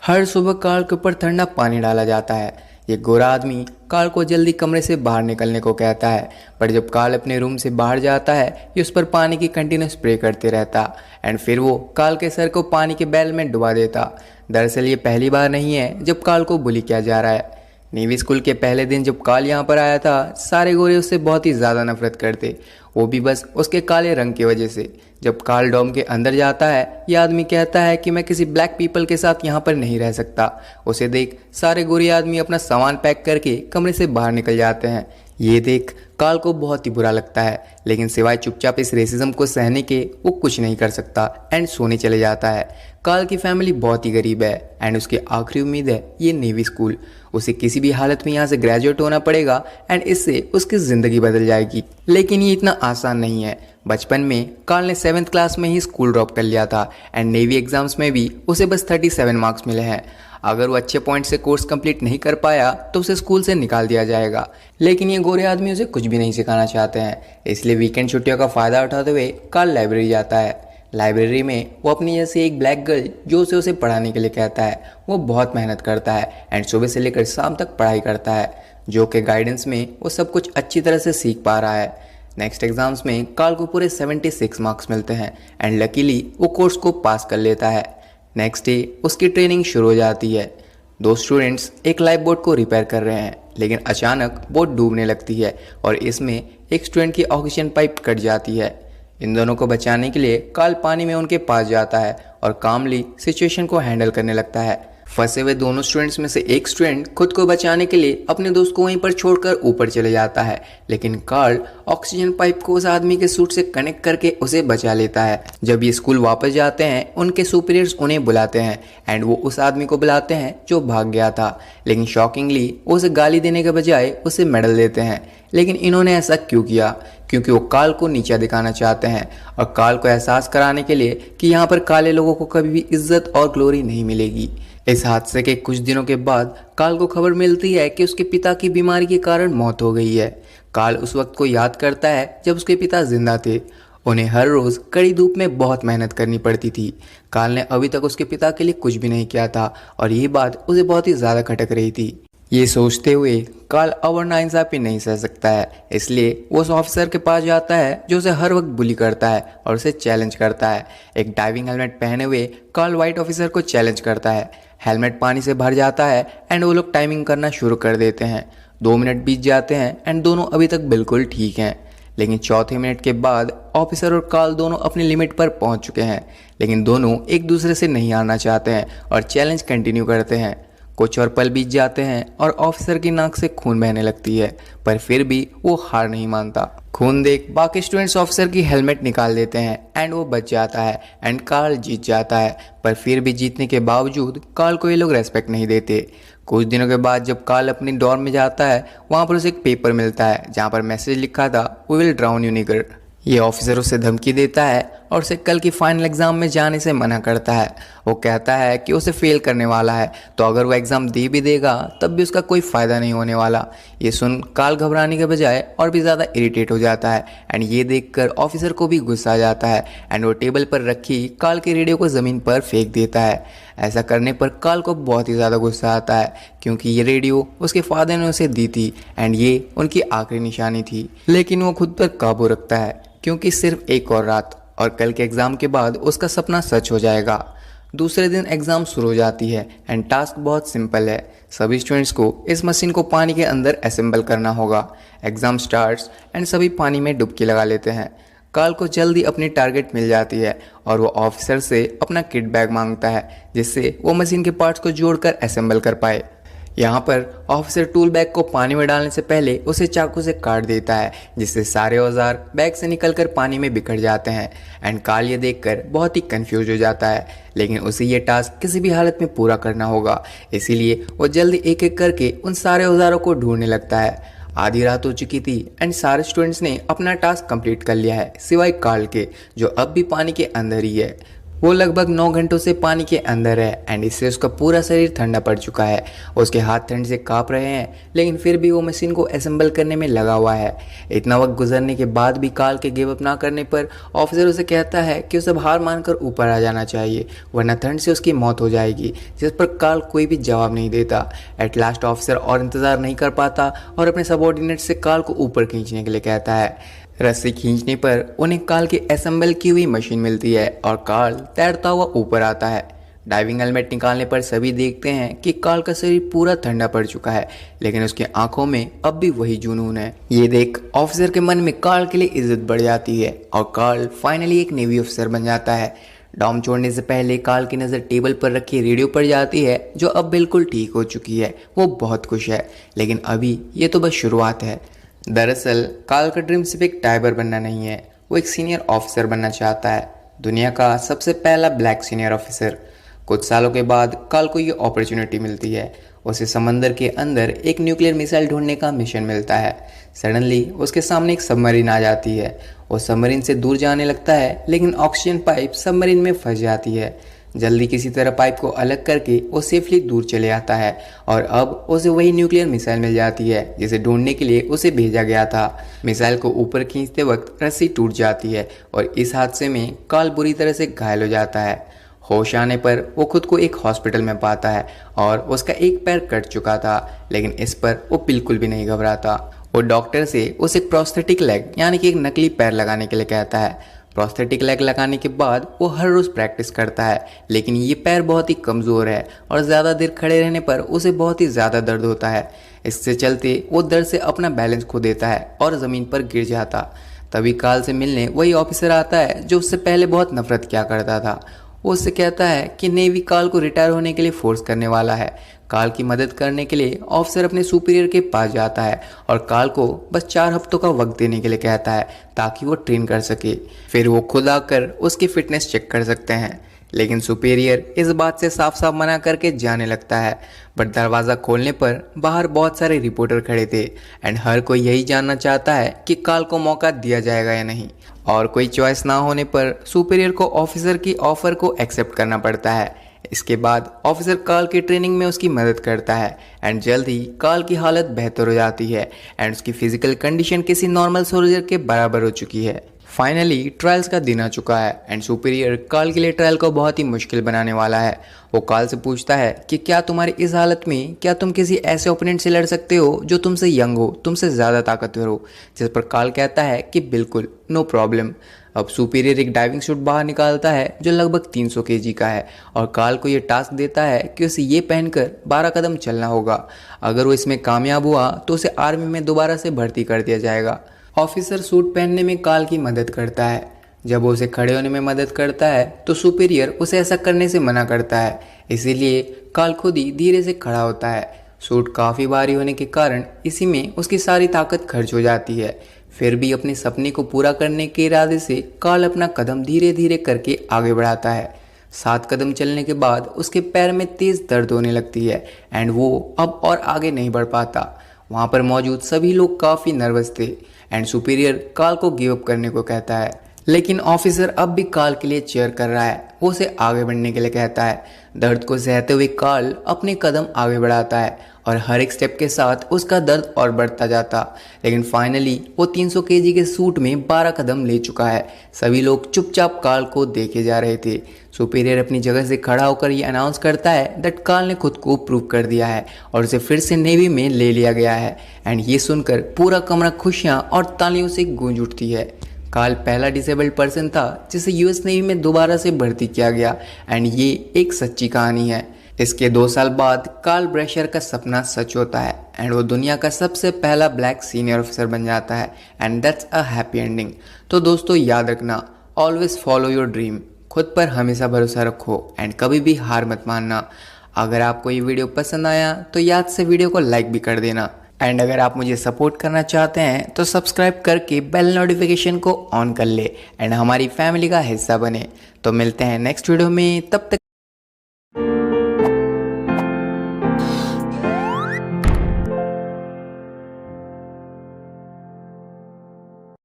हर सुबह कार्ल के ऊपर ठंडा पानी डाला जाता है। ये गोरा आदमी कार्ल को जल्दी कमरे से बाहर निकलने को कहता है, पर जब कार्ल अपने रूम से बाहर जाता है ये उस पर पानी की कंटिन्यू स्प्रे करते रहता एंड फिर वो कार्ल के सर को पानी के बैरल में डुबा देता। दरअसल ये पहली बार नहीं है जब कार्ल को बुली किया जा रहा है। नेवी स्कूल के पहले दिन जब कार्ल यहाँ पर आया था सारे गोरे उससे बहुत ही ज़्यादा नफरत करते, वो भी बस उसके काले रंग की वजह से। जब कार्ल डॉम के अंदर जाता है यह आदमी कहता है कि मैं किसी ब्लैक पीपल के साथ यहाँ पर नहीं रह सकता। उसे देख सारे गोरे आदमी अपना सामान पैक करके कमरे से बाहर निकल जाते हैं। ये देख कार्ल को बहुत ही बुरा लगता है, लेकिन सिवाय चुपचाप इस रेसिज्म को सहने के वो कुछ नहीं कर सकता एंड सोने चले जाता है। कार्ल की फैमिली बहुत ही गरीब है एंड उसकी आखिरी उम्मीद है ये नेवी स्कूल। उसे किसी भी हालत में यहाँ से ग्रेजुएट होना पड़ेगा एंड इससे उसकी ज़िंदगी बदल जाएगी। लेकिन ये इतना आसान नहीं है। बचपन में कार्ल ने 7th क्लास में ही स्कूल ड्रॉप कर लिया था एंड नेवी एग्जाम्स में भी उसे बस 37 मार्क्स मिले हैं। अगर वो अच्छे पॉइंट से कोर्स कंप्लीट नहीं कर पाया तो उसे स्कूल से निकाल दिया जाएगा। लेकिन ये गोरे आदमी उसे कुछ भी नहीं सिखाना चाहते हैं, इसलिए वीकेंड छुट्टियों का फ़ायदा उठाते हुए कार्ल लाइब्रेरी जाता है। लाइब्रेरी में वो अपनी जैसे एक ब्लैक गर्ल जो उसे पढ़ाने के लिए कहता है, वो बहुत मेहनत करता है एंड सुबह से लेकर शाम तक पढ़ाई करता है, जो के गाइडेंस में वो सब कुछ अच्छी तरह से सीख पा रहा है। नेक्स्ट एग्जाम्स में कार्ल को पूरे 76 मार्क्स मिलते हैं एंड लकीली वो कोर्स को पास कर लेता है। नेक्स्ट डे उसकी ट्रेनिंग शुरू हो जाती है। 2 स्टूडेंट्स एक लाइफ बोट को रिपेयर कर रहे हैं, लेकिन अचानक बोट डूबने लगती है और इसमें एक स्टूडेंट की ऑक्सीजन पाइप कट जाती है। इन दोनों को बचाने के लिए कार्ल पानी में उनके पास जाता है और कामली सिचुएशन को हैंडल करने लगता है। फंसे हुए दोनों स्टूडेंट्स में से एक स्टूडेंट खुद को बचाने के लिए अपने दोस्त को वहीं पर छोड़कर ऊपर चले जाता है, लेकिन कार्ल ऑक्सीजन पाइप को उस आदमी के सूट से कनेक्ट करके उसे बचा लेता है। जब ये स्कूल वापस जाते हैं उनके सुपीरियर्स उन्हें बुलाते हैं एंड वो उस आदमी को बुलाते हैं जो भाग गया था, लेकिन शॉकिंगली वो उसे गाली देने के बजाय उसे मेडल देते हैं। लेकिन इन्होंने ऐसा क्यों किया? क्योंकि वो कार्ल को नीचा दिखाना चाहते हैं और कार्ल को एहसास कराने के लिए कि यहाँ पर काले लोगों को कभी भी इज्जत और ग्लोरी नहीं मिलेगी। इस हादसे के कुछ दिनों के बाद कार्ल को खबर मिलती है कि उसके पिता की बीमारी के कारण मौत हो गई है। कार्ल उस वक्त को याद करता है जब उसके पिता जिंदा थे। उन्हें हर रोज़ कड़ी धूप में बहुत मेहनत करनी पड़ती थी। कार्ल ने अभी तक उसके पिता के लिए कुछ भी नहीं किया था और ये बात उसे बहुत ही ज़्यादा खटक रही थी। ये सोचते हुए कार्ल अब नाइंसाफी नहीं सह सकता है, इसलिए वो उस ऑफिसर के पास जाता है जो उसे हर वक्त बुली करता है और उसे चैलेंज करता है। एक डाइविंग हेलमेट पहने हुए कार्ल वाइट ऑफिसर को चैलेंज करता है। हेलमेट पानी से भर जाता है एंड वो लोग टाइमिंग करना शुरू कर देते हैं। 2 मिनट बीत जाते हैं एंड दोनों अभी तक बिल्कुल ठीक हैं, लेकिन चौथे मिनट के बाद ऑफिसर और कार्ल दोनों अपनी लिमिट पर पहुंच चुके हैं, लेकिन दोनों एक दूसरे से नहीं हारना चाहते हैं और चैलेंज कंटिन्यू करते हैं। कुछ और पल बीत जाते हैं और ऑफिसर की नाक से खून बहने लगती है, पर फिर भी वो हार नहीं मानता। खून देख बाकी स्टूडेंट्स ऑफिसर की हेलमेट निकाल देते हैं एंड वो बच जाता है एंड कार्ल जीत जाता है, पर फिर भी जीतने के बावजूद कार्ल को ये लोग रेस्पेक्ट नहीं देते। कुछ दिनों के बाद जब कार्ल अपनी डॉर्म में जाता है वहाँ पर उसे एक पेपर मिलता है जहाँ पर मैसेज लिखा था, वी विल ड्राउन यू निगर। ये ऑफिसर उसे धमकी देता है और उसे कल की फाइनल एग्ज़ाम में जाने से मना करता है। वो कहता है कि उसे फेल करने वाला है, तो अगर वो एग्ज़ाम दे भी देगा तब भी उसका कोई फ़ायदा नहीं होने वाला। ये सुन कार्ल घबराने के बजाय और भी ज़्यादा इरिटेट हो जाता है एंड ये देखकर ऑफिसर को भी गुस्सा आ जाता है एंड वो टेबल पर रखी कार्ल के रेडियो को ज़मीन पर फेंक देता है। ऐसा करने पर कार्ल को बहुत ही ज़्यादा गुस्सा आता है, क्योंकि ये रेडियो उसके फादर ने उसे दी थी एंड ये उनकी आखिरी निशानी थी। लेकिन वो खुद पर काबू रखता है, क्योंकि सिर्फ एक और रात और कल के एग्ज़ाम के बाद उसका सपना सच हो जाएगा। दूसरे दिन एग्ज़ाम शुरू हो जाती है एंड टास्क बहुत सिंपल है। सभी स्टूडेंट्स को इस मशीन को पानी के अंदर असेंबल करना होगा। एग्ज़ाम स्टार्ट्स एंड सभी पानी में डुबकी लगा लेते हैं। कार्ल को जल्दी अपनी टारगेट मिल जाती है और वो ऑफिसर से अपना किट बैग मांगता है, जिससे वो मशीन के पार्ट्स को जोड़कर असेंबल कर पाए। यहाँ पर ऑफिसर टूल बैग को पानी में डालने से पहले उसे चाकू से काट देता है, जिससे सारे औजार बैग से निकलकर पानी में बिखर जाते हैं एंड कार्ल ये देखकर बहुत ही कंफ्यूज हो जाता है, लेकिन उसे ये टास्क किसी भी हालत में पूरा करना होगा, इसीलिए वो जल्दी एक एक करके उन सारे औजारों को ढूंढने लगता है। आधी रात हो चुकी थी एंड सारे स्टूडेंट्स ने अपना टास्क कंप्लीट कर लिया है, सिवाय कार्ल के जो अब भी पानी के अंदर ही है। वो लगभग 9 घंटों से पानी के अंदर है एंड इससे उसका पूरा शरीर ठंडा पड़ चुका है। उसके हाथ ठंड से कांप रहे हैं, लेकिन फिर भी वो मशीन को असेंबल करने में लगा हुआ है। इतना वक्त गुजरने के बाद भी कार्ल के गिव अप ना करने पर ऑफिसर उसे कहता है कि उसे हार मानकर ऊपर आ जाना चाहिए, वरना ठंड से उसकी मौत हो जाएगी, जिस पर कार्ल कोई भी जवाब नहीं देता। एट लास्ट ऑफिसर और इंतजार नहीं कर पाता और अपने सबऑर्डिनेट से कार्ल को ऊपर खींचने के लिए कहता है। रस्सी खींचने पर उन्हें कार्ल की असेंबल की हुई मशीन मिलती है और कार्ल तैरता हुआ ऊपर आता है। डाइविंग हेलमेट निकालने पर सभी देखते हैं कि कार्ल का शरीर पूरा ठंडा पड़ चुका है, लेकिन उसकी आंखों में अब भी वही जुनून है। ये देख ऑफिसर के मन में कार्ल के लिए इज्जत बढ़ जाती है और कार्ल फाइनली एक नेवी ऑफिसर बन जाता है। डॉम छोड़ने से पहले कार्ल की नज़र टेबल पर रखी रेडियो पर जाती है, जो अब बिल्कुल ठीक हो चुकी है। वो बहुत खुश है, लेकिन अभी ये तो बस शुरुआत है। दरअसल कार्ल का ड्रीम सिर्फ एक डाइवर बनना नहीं है, वो एक सीनियर ऑफिसर बनना चाहता है, दुनिया का सबसे पहला ब्लैक सीनियर ऑफिसर। कुछ सालों के बाद कार्ल को ये अपॉर्चुनिटी मिलती है। उसे समंदर के अंदर एक न्यूक्लियर मिसाइल ढूंढने का मिशन मिलता है। सडनली उसके सामने एक सबमरीन आ जाती है। वो सबमरीन से दूर जाने लगता है, लेकिन ऑक्सीजन पाइप सबमरीन में फंस जाती है। जल्दी किसी तरह पाइप को अलग करके वो सेफली दूर चले आता है और अब उसे वही न्यूक्लियर मिसाइल मिल जाती है जिसे ढूंढने के लिए उसे भेजा गया था। मिसाइल को ऊपर खींचते वक्त रस्सी टूट जाती है और इस हादसे में कार्ल बुरी तरह से घायल हो जाता है। होश आने पर वो खुद को एक हॉस्पिटल में पाता है और उसका एक पैर कट चुका था, लेकिन इस पर वो बिल्कुल भी नहीं घबराता। वो डॉक्टर से उसे एक प्रोस्थेटिक लेग यानी कि एक नकली पैर लगाने के लिए कहता है। प्रोस्थेटिक लेग लगाने के बाद वो हर रोज़ प्रैक्टिस करता है, लेकिन ये पैर बहुत ही कमज़ोर है और ज़्यादा देर खड़े रहने पर उसे बहुत ही ज़्यादा दर्द होता है। इससे चलते वो दर्द से अपना बैलेंस खो देता है और ज़मीन पर गिर जाता। तभी कार्ल से मिलने वही ऑफिसर आता है जो उससे पहले बहुत नफरत किया करता था। वो उससे कहता है कि नेवी कार्ल को रिटायर होने के लिए फोर्स करने वाला है। कार्ल की मदद करने के लिए ऑफिसर अपने सुपीरियर के पास जाता है और कार्ल को बस 4 हफ्तों का वक्त देने के लिए कहता है ताकि वो ट्रेन कर सके। फिर वो खुद आकर उसकी फिटनेस चेक कर सकते हैं, लेकिन सुपीरियर इस बात से साफ साफ मना करके जाने लगता है। बट दरवाज़ा खोलने पर बाहर बहुत सारे रिपोर्टर खड़े थे एंड हर कोई यही जानना चाहता है कि कार्ल को मौका दिया जाएगा या नहीं। और कोई चॉइस ना होने पर सुपीरियर को ऑफिसर की ऑफर को एक्सेप्ट करना पड़ता है। इसके बाद ऑफिसर कार्ल की ट्रेनिंग में उसकी मदद करता है एंड जल्द ही कार्ल की हालत बेहतर हो जाती है एंड उसकी फिजिकल कंडीशन किसी नॉर्मल सोल्जर के बराबर हो चुकी है। फाइनली ट्रायल्स का दिन आ चुका है एंड सुपीरियर कार्ल के लिए ट्रायल को बहुत ही मुश्किल बनाने वाला है। वो कार्ल से पूछता है कि क्या तुम्हारी इस हालत में क्या तुम किसी ऐसे ओपोनेंट से लड़ सकते हो जो तुमसे यंग हो, तुमसे ज़्यादा ताकतवर हो, जिस पर कार्ल कहता है कि बिल्कुल, नो प्रॉब्लम। अब सुपीरियर एक डाइविंग सूट बाहर निकालता है जो लगभग 300 केजी का है और कार्ल को ये टास्क देता है कि उसे ये पहनकर 12 कदम चलना होगा। अगर वो इसमें कामयाब हुआ तो उसे आर्मी में दोबारा से भर्ती कर दिया जाएगा। ऑफिसर सूट पहनने में कार्ल की मदद करता है। जब वो उसे खड़े होने में मदद करता है तो सुपीरियर उसे ऐसा करने से मना करता है, इसीलिए कार्ल खुद ही धीरे से खड़ा होता है। सूट काफ़ी भारी होने के कारण इसी में उसकी सारी ताकत खर्च हो जाती है। फिर भी अपने सपने को पूरा करने के इरादे से कार्ल अपना कदम धीरे धीरे करके आगे बढ़ाता है। 7 कदम चलने के बाद उसके पैर में तेज़ दर्द होने लगती है एंड वो अब और आगे नहीं बढ़ पाता। वहाँ पर मौजूद सभी लोग काफ़ी नर्वस थे एंड सुपीरियर कार्ल को गिव अप करने को कहता है, लेकिन ऑफिसर अब भी कार्ल के लिए चीयर कर रहा है। वो उसे आगे बढ़ने के लिए कहता है। दर्द को सहते हुए कार्ल अपने कदम आगे बढ़ाता है और हर एक स्टेप के साथ उसका दर्द और बढ़ता जाता, लेकिन फाइनली वो 300 केजी के सूट में 12 कदम ले चुका है। सभी लोग चुपचाप कार्ल को देखे जा रहे थे। सुपीरियर अपनी जगह से खड़ा होकर ये अनाउंस करता है दैट कार्ल ने खुद को प्रूव कर दिया है और उसे फिर से नेवी में ले लिया गया है एंड ये सुनकर पूरा कमरा खुशियाँ और तालियों से गूंज उठती है। कार्ल पहला डिसेबल्ड पर्सन था जिसे यूएस नेवी में दोबारा से भर्ती किया गया एंड ये एक सच्ची कहानी है। इसके 2 साल बाद कार्ल ब्रेशर का सपना सच होता है एंड वो दुनिया का सबसे पहला ब्लैक सीनियर ऑफिसर बन जाता है and that's a happy ending. तो दोस्तों याद रखना, ऑलवेज फॉलो योर ड्रीम, खुद पर हमेशा भरोसा रखो एंड कभी भी हार मत मानना। अगर आपको ये वीडियो पसंद आया तो याद से वीडियो को लाइक भी कर देना एंड अगर आप मुझे सपोर्ट करना चाहते हैं तो सब्सक्राइब करके बेल नोटिफिकेशन को ऑन कर ले एंड हमारी फैमिली का हिस्सा बने। तो मिलते हैं नेक्स्ट वीडियो में, तब तक